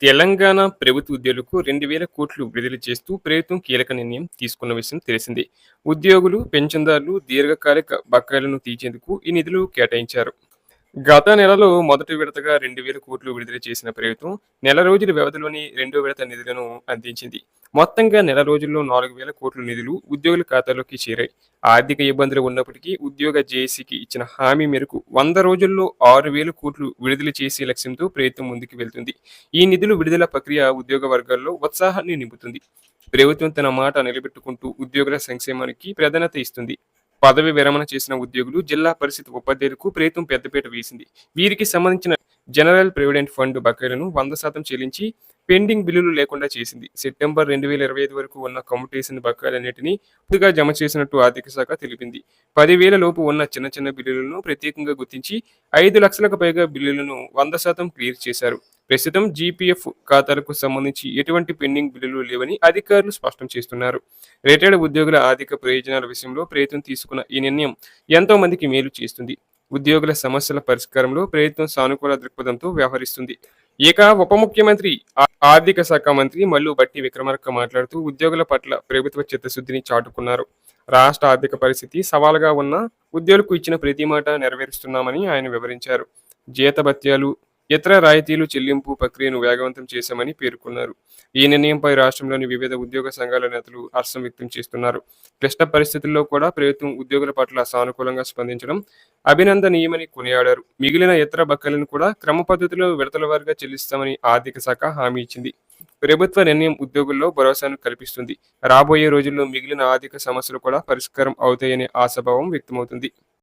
తెలంగాణ ప్రభుత్వ ఉద్యోగులకు 2,000 కోట్లు విడుదల చేస్తూ ప్రభుత్వం కీలక నిర్ణయం తీసుకున్న విషయం తెలిసిందే. ఉద్యోగులు, పెన్షన్దారులు దీర్ఘకాలిక బకాయిలను తీర్చేందుకు ఈ నిధులు కేటాయించారు. గత నెలలో మొదటి విడతగా 2,000 కోట్లు విడుదల చేసిన ప్రభుత్వం నెల రోజుల వ్యవధిలోని రెండో విడత నిధులను అందించింది. మొత్తంగా నెల రోజుల్లో 4,000 కోట్ల నిధులు ఉద్యోగుల ఖాతాలోకి చేరాయి. ఆర్థిక ఇబ్బందులు ఉన్నప్పటికీ ఉద్యోగ జేఏసీకి ఇచ్చిన హామీ మేరకు 100 రోజుల్లో 6,000 కోట్లు విడుదల చేసే లక్ష్యంతో ప్రభుత్వం ముందుకు వెళ్తుంది. ఈ నిధులు విడుదల ప్రక్రియ ఉద్యోగ వర్గాల్లో ఉత్సాహాన్ని నింపుతుంది. ప్రభుత్వం తన మాట నిలబెట్టుకుంటూ ఉద్యోగుల సంక్షేమానికి ప్రాధాన్యత ఇస్తుంది. పదవి విరమణ చేసిన ఉద్యోగులు, జిల్లా పరిషత్ ఉపాధ్యాయులకు ప్రభుత్వం పెద్దపీట వేసింది. వీరికి సంబంధించిన జనరల్ ప్రావిడెంట్ ఫండ్ బకాయిలను 100% చెల్లించి పెండింగ్ బిల్లులు లేకుండా చేసింది. సెప్టెంబర్ 2025 వరకు ఉన్న కమ్యూటేషన్ బకాయిలన్నింటినీ పూర్తిగా జమ చేసినట్టు ఆర్థిక శాఖ తెలిపింది. 10,000 లోపు ఉన్న చిన్న చిన్న బిల్లులను ప్రత్యేకంగా గుర్తించి 5 లక్షలకు పైగా బిల్లులను 100% క్లియర్ చేశారు. ప్రస్తుతం జీపీఎఫ్ ఖాతాలకు సంబంధించి ఎటువంటి పెండింగ్ బిల్లులు లేవని అధికారులు స్పష్టం చేస్తున్నారు. రిటైర్డ్ ఉద్యోగుల ఆర్థిక ప్రయోజనాల విషయంలో ప్రభుత్వం తీసుకున్న ఈ నిర్ణయం ఎంతో మందికి మేలు చేస్తుంది. ఉద్యోగుల సమస్యల పరిష్కారంలో ప్రభుత్వం సానుకూల దృక్పథంతో వ్యవహరిస్తుంది. ఇక ఉప ముఖ్యమంత్రి, ఆర్థిక శాఖ మంత్రి మల్లు భట్టి విక్రమార్క మాట్లాడుతూ ఉద్యోగుల పట్ల ప్రభుత్వ చిత్తశుద్ధిని చాటుకున్నారు. రాష్ట్ర ఆర్థిక పరిస్థితి సవాలుగా ఉన్న ఉద్యోగులకు ఇచ్చిన ప్రతి మాట నెరవేరుస్తున్నామని ఆయన వివరించారు. జీతభత్యాలు, ఇతర రాయితీలు చెల్లింపు ప్రక్రియను వేగవంతం చేశామని పేర్కొన్నారు. ఈ నిర్ణయంపై రాష్ట్రంలోని వివిధ ఉద్యోగ సంఘాల నేతలు హర్షం వ్యక్తం చేస్తున్నారు. క్లిష్ట పరిస్థితుల్లో కూడా ప్రభుత్వం ఉద్యోగుల పట్ల సానుకూలంగా స్పందించడం అభినందనీయమని కొనియాడారు. మిగిలిన ఇతర బకాయిలను కూడా క్రమ పద్ధతిలో విడతల వారీగా చెల్లిస్తామని ఆర్థిక శాఖ హామీ ఇచ్చింది. ప్రభుత్వ నిర్ణయం ఉద్యోగుల్లో భరోసాను కల్పిస్తుంది. రాబోయే రోజుల్లో మిగిలిన ఆర్థిక సమస్యలు కూడా పరిష్కారం అవుతాయనే ఆశాభావం వ్యక్తమవుతుంది.